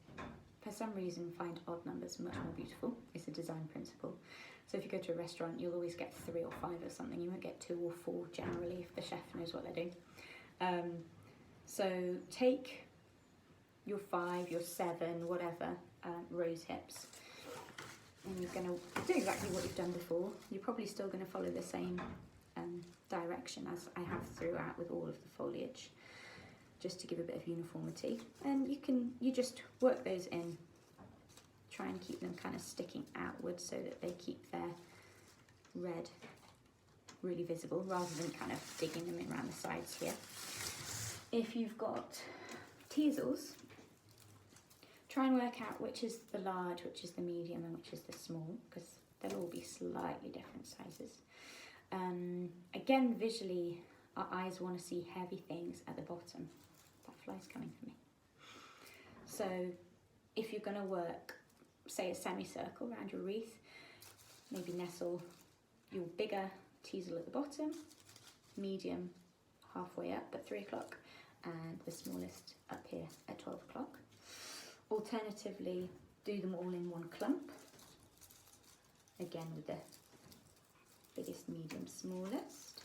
for some reason, find odd numbers much more beautiful. It's a design principle. So if you go to a restaurant, you'll always get 3 or 5 or something. You won't get 2 or 4 generally if the chef knows what they're doing. So take your 5, your 7, whatever, rose hips, and you're going to do exactly what you've done before. You're probably still going to follow the same direction as I have throughout with all of the foliage, just to give a bit of uniformity. And you just work those in, try and keep them kind of sticking outwards so that they keep their red really visible, rather than kind of digging them in around the sides here. If you've got teasles, try and work out which is the large, which is the medium, and which is the small, because they'll all be slightly different sizes. Again, visually, our eyes want to see heavy things at the bottom. That fly's coming for me. So if you're going to work, say, a semicircle around your wreath, maybe nestle your bigger teasel at the bottom, medium halfway up at 3 o'clock, and the smallest up here at 12 o'clock. Alternatively, do them all in one clump, again with the biggest, medium, smallest.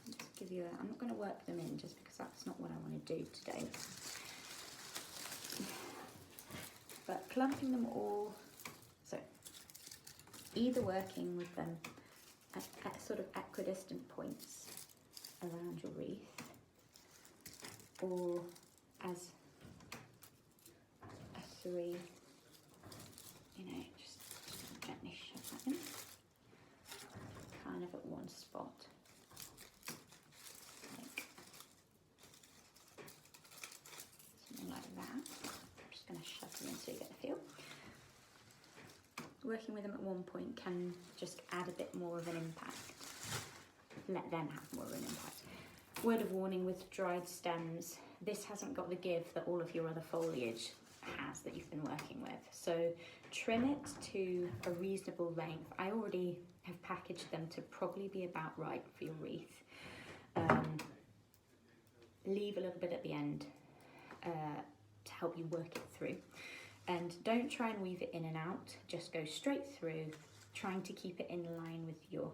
Just give you I'm not going to work them in just because that's not what I want to do today. But clumping them all, so either working with them at sort of equidistant points around your wreath, or as a 3, you know, just gently shove that in, kind of at one spot, like something like that. I'm just going to shove them in so you get the feel. Working with them at one point can just add a bit more of an impact, let them have more of an impact. Word of warning with dried stems, this hasn't got the give that all of your other foliage has that you've been working with. So trim it to a reasonable length. I already have packaged them to probably be about right for your wreath. Leave a little bit at the end to help you work it through. And don't try and weave it in and out, just go straight through, trying to keep it in line with your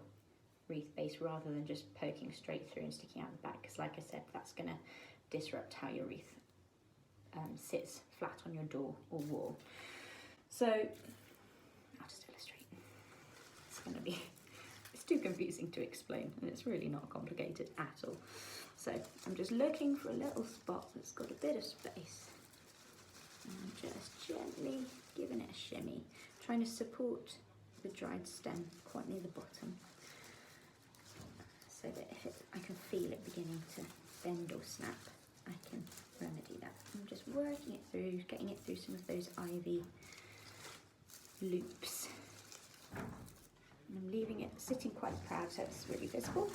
wreath base rather than just poking straight through and sticking out the back, because like I said, that's going to disrupt how your wreath sits flat on your door or wall. So I'll just illustrate. It's too confusing to explain, and it's really not complicated at all. So I'm just looking for a little spot that's got a bit of space, and I'm just gently giving it a shimmy, trying to support the dried stem quite near the bottom, so that if I can feel it beginning to bend or snap, I can remedy that. I'm just working it through, getting it through some of those ivy loops. And I'm leaving it sitting quite proud so it's really visible.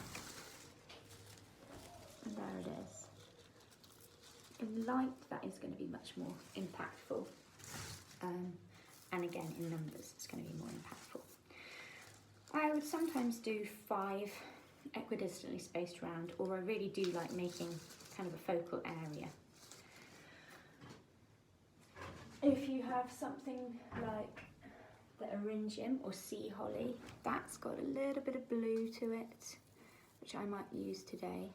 And there it is. A in light, that is going to be much more impactful. And again, in numbers, it's going to be more impactful. I would sometimes do 5 equidistantly spaced around, or I really do like making kind of a focal area. If you have something like the Eryngium or sea holly, that's got a little bit of blue to it, which I might use today.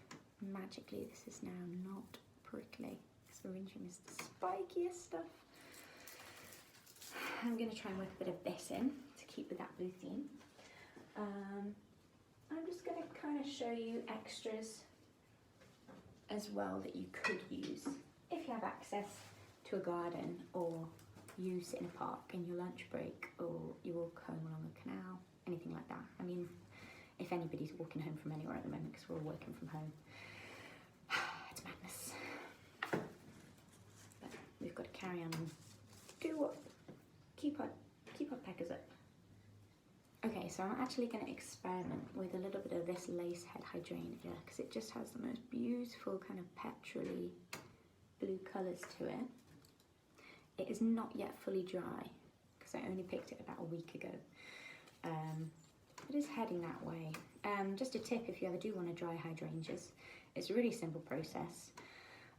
Magically, this is now not prickly. This Eryngium is the spikiest stuff. I'm going to try and work a bit of this in to keep with that blue theme. I'm just going to kind of show you extras as well that you could use if you have access to a garden, or you sit in a park in your lunch break, or you walk home along a canal, anything like that. I mean, if anybody's walking home from anywhere at the moment, because we're all working from home, it's madness. But we've got to carry on and do what, keep our peckers up. Okay, so I'm actually going to experiment with a little bit of this lace head hydrangea, because it just has the most beautiful kind of petrol-y blue colours to it. It is not yet fully dry, because I only picked it about a week ago. It is heading that way. Just a tip, if you ever do want to dry hydrangeas, it's a really simple process.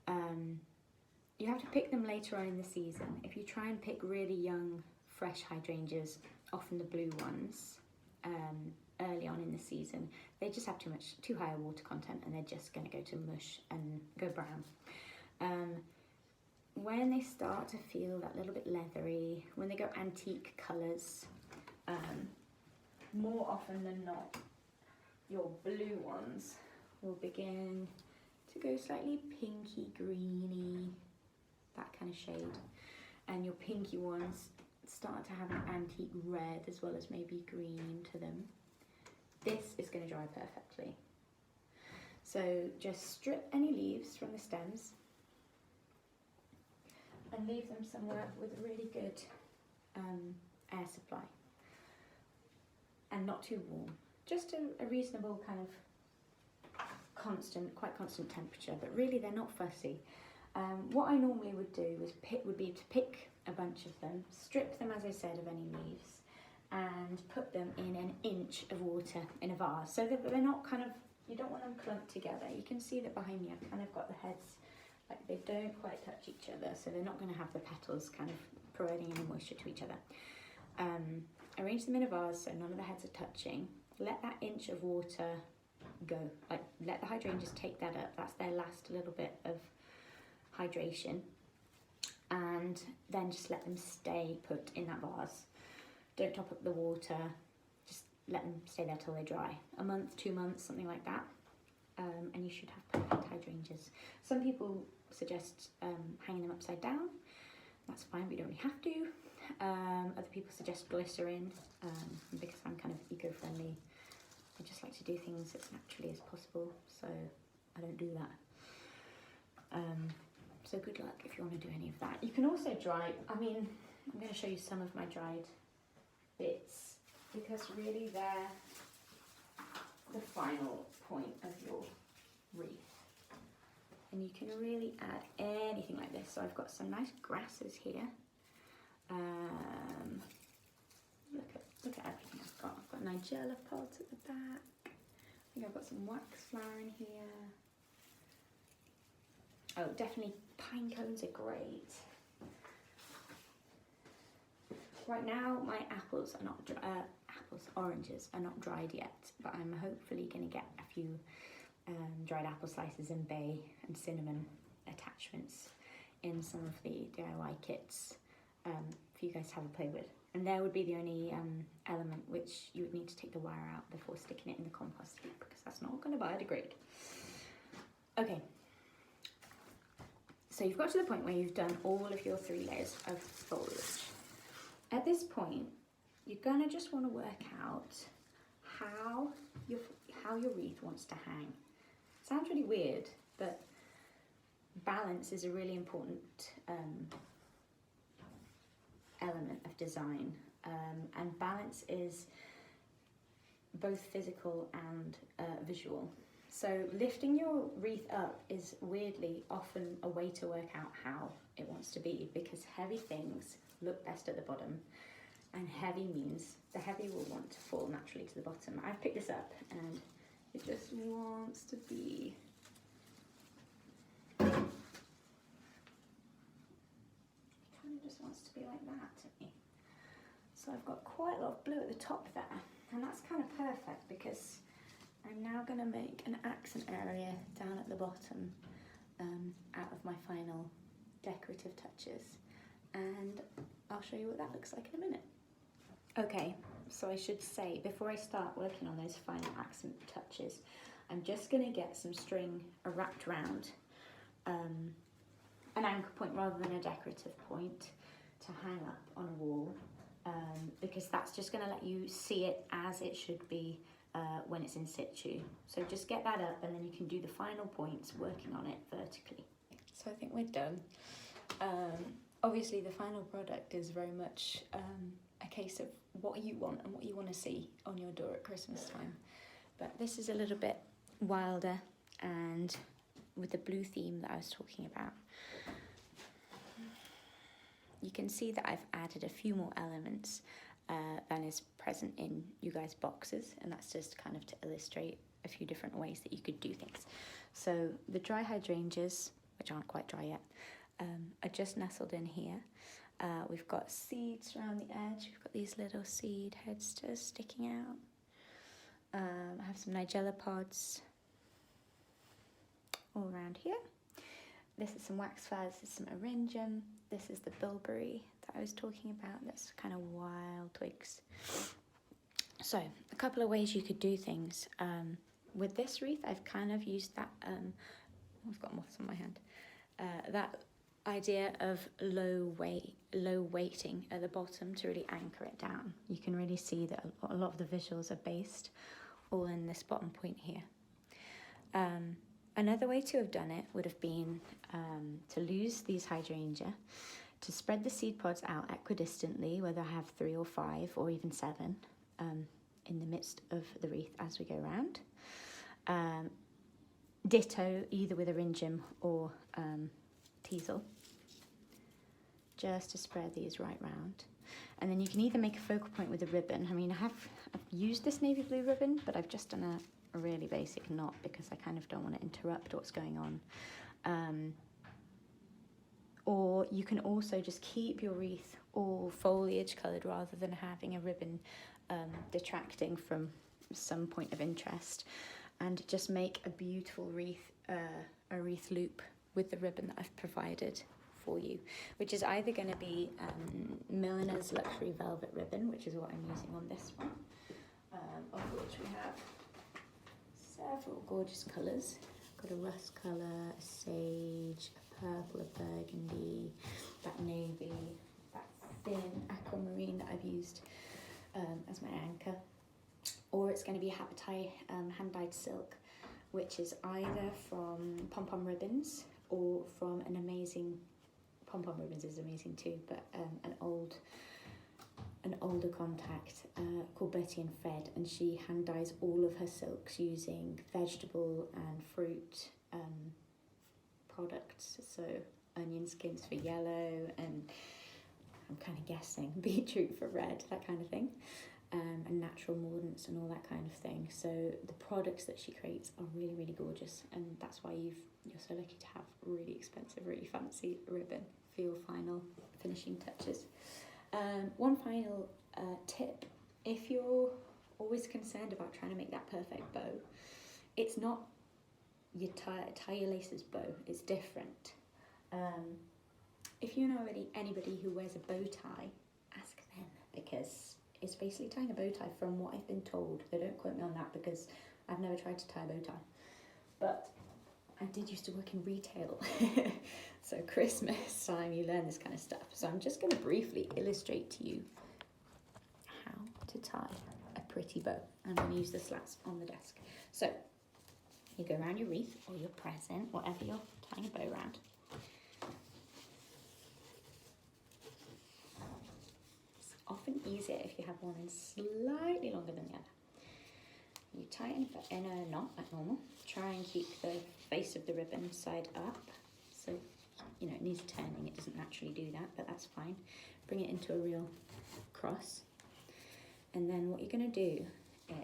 You have to pick them later on in the season. If you try and pick really young, fresh hydrangeas, often the blue ones, early on in the season, they just have too high a water content, and they're just going to go to mush and go brown. When they start to feel that little bit leathery, when they go antique colours, more often than not, your blue ones will begin to go slightly pinky greeny, that kind of shade, and your pinky ones start to have an antique red as well as maybe green to them. This is going to dry perfectly. So just strip any leaves from the stems and leave them somewhere with a really good air supply, and not too warm, just a reasonable kind of quite constant temperature, but really they're not fussy. What I normally would do would be to pick a bunch of them, strip them, as I said, of any leaves, and put them in an inch of water in a vase, so that they're not kind of, you don't want them clumped together. You can see that behind me I've kind of got the heads, like they don't quite touch each other, so they're not going to have the petals kind of providing any moisture to each other. Arrange them in a vase so none of the heads are touching. Let that inch of water go, like let the hydrangeas take that up. That's their last little bit of hydration, and then just let them stay put in that vase. Don't top up the water, just let them stay there till they dry. A month, 2 months, something like that, and you should have perfect hydrangeas. Some people suggest hanging them upside down. That's fine, we don't really have to. Other people suggest glycerin, because I'm kind of eco-friendly. I just like to do things as naturally as possible, so I don't do that. So good luck if you want to do any of that. You can also dry, I mean, I'm going to show you some of my dried bits, because really they're the final point of your wreath. And you can really add anything like this. So I've got some nice grasses here. Look at everything I've got. I've got nigella pods at the back. I think I've got some wax flower in here. Oh, definitely pine cones are great. Right now, my apples are not oranges are not dried yet, but I'm hopefully going to get a few dried apple slices and bay and cinnamon attachments in some of the DIY kits for you guys to have a play with. And there would be the only element which you would need to take the wire out before sticking it in the compost heap, because that's not going to biodegrade. Okay. So you've got to the point where you've done all of your 3 layers of foliage. At this point, you're gonna just want to work out how your wreath wants to hang. It sounds really weird, but balance is a really important element of design, and balance is both physical and visual. So lifting your wreath up is weirdly often a way to work out how it wants to be, because heavy things look best at the bottom, and heavy means the heavy will want to fall naturally to the bottom. I've picked this up and it just wants to be just wants to be like that to me. So I've got quite a lot of blue at the top there, and that's kind of perfect because I'm now going to make an accent area down at the bottom out of my final decorative touches, and I'll show you what that looks like in a minute. Okay, so I should say before I start working on those final accent touches, I'm just going to get some string wrapped around an anchor point rather than a decorative point to hang up on a wall, because that's just going to let you see it as it should be when it's in situ. So just get that up and then you can do the final points working on it vertically. So I think we're done. Obviously the final product is very much a case of what you want and what you want to see on your door at Christmas time. But this is a little bit wilder and with the blue theme that I was talking about. You can see that I've added a few more elements than is present in you guys' boxes, and that's just kind of to illustrate a few different ways that you could do things. So the dry hydrangeas, which aren't quite dry yet, are just nestled in here. We've got seeds around the edge. We've got these little seed heads just sticking out. I have some nigella pods all around here. This is some wax flowers, this is some aringium, this is the bilberry that I was talking about, that's kind of wild twigs. So, a couple of ways you could do things. With this wreath, I've kind of used that, I've got moths on my hand, that idea of low weighting at the bottom to really anchor it down. You can really see that a lot of the visuals are based all in this bottom point here. Another way to have done it would have been to lose these hydrangea, to spread the seed pods out equidistantly, whether I have 3 or 5 or even 7 in the midst of the wreath as we go around. Ditto either with aringium or teasel, just to spread these right round. And then you can either make a focal point with a ribbon. I mean, I've used this navy blue ribbon, but I've just done a really basic knot because I kind of don't want to interrupt what's going on. Or you can also just keep your wreath all foliage coloured rather than having a ribbon detracting from some point of interest, and just make a beautiful wreath, a wreath loop with the ribbon that I've provided for you, which is either going to be Milliner's Luxury Velvet Ribbon, which is what I'm using on this one, of which we have several gorgeous colours. Got a rust colour, a sage, a purple, a burgundy, that navy, that thin aquamarine that I've used as my anchor. Or it's going to be Hapatai hand-dyed silk, which is either from pom-pom ribbons or from an amazing, pom-pom ribbons is amazing too, but an older contact called Betty and Fred, and she hand dyes all of her silks using vegetable and fruit products. So onion skins for yellow, and I'm kind of guessing beetroot for red, that kind of thing, and natural mordants and all that kind of thing. So the products that she creates are really, really gorgeous, and that's why you're so lucky to have really expensive, really fancy ribbon for your final finishing touches. One final tip: if you're always concerned about trying to make that perfect bow, it's not your tie your laces bow, it's different. If you know anybody who wears a bow tie, ask them, because it's basically tying a bow tie from what I've been told. They don't quote me on that because I've never tried to tie a bow tie, but I did used to work in retail. So Christmas time you learn this kind of stuff. So I'm just going to briefly illustrate to you how to tie a pretty bow. I'm going to use the slats on the desk. So you go around your wreath or your present, whatever you're tying a bow around. It's often easier if you have one slightly longer than the other. you tighten in a knot like normal. Try and keep the face of the ribbon side up. So, you know, it needs turning. It doesn't naturally do that, but that's fine. Bring it into a real cross. And then what you're going to do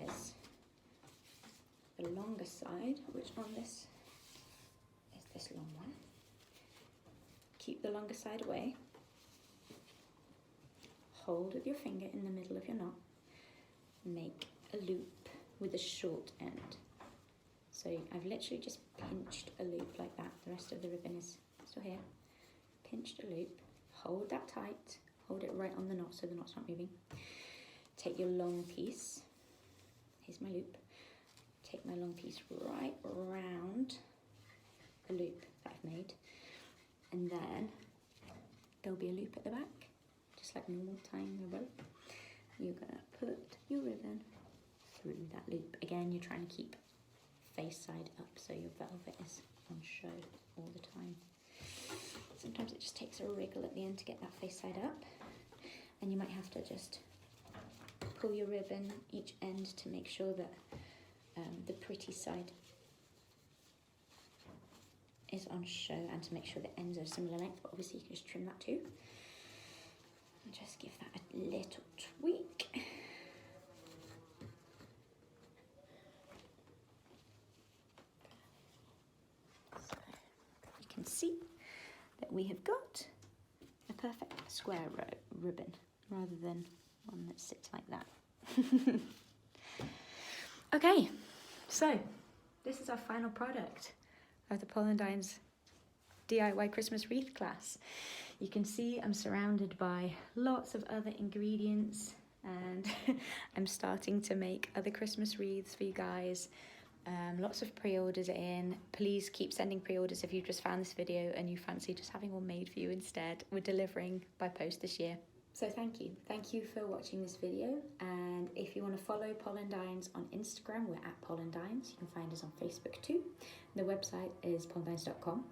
is the longer side, which on this is this long one. Keep the longer side away. Hold with your finger in the middle of your knot. Make a loop with a short end. So I've literally just pinched a loop like that. The rest of the ribbon is still here. Pinched a loop. Hold that tight. Hold it right on the knot so the knot's not moving. Take your long piece. Here's my loop. Take my long piece right around the loop that I've made. And then there'll be a loop at the back, just like normal tying a rope. You're gonna put your ribbon through that loop. Again, you're trying to keep face side up so your velvet is on show all the time. Sometimes it just takes a wriggle at the end to get that face side up. And you might have to just pull your ribbon each end to make sure that the pretty side is on show and to make sure the ends are similar length, but obviously you can just trim that too. And just give that a little tweak. So you can see that we have got a perfect square ribbon rather than one that sits like that. Okay, so this is our final product of the Pollendines DIY Christmas wreath class. You can see I'm surrounded by lots of other ingredients and I'm starting to make other Christmas wreaths for you guys. Lots of pre-orders in. Please keep sending pre-orders if you've just found this video and you fancy just having one made for you instead. We're delivering by post this year. So thank you. Thank you for watching this video. And if you want to follow Pollendines on Instagram, we're at Pollendines. You can find us on Facebook too. The website is pollendines.com.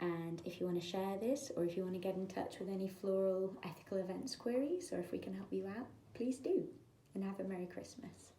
And if you want to share this, or if you want to get in touch with any floral ethical events queries, or if we can help you out, please do. And have a Merry Christmas.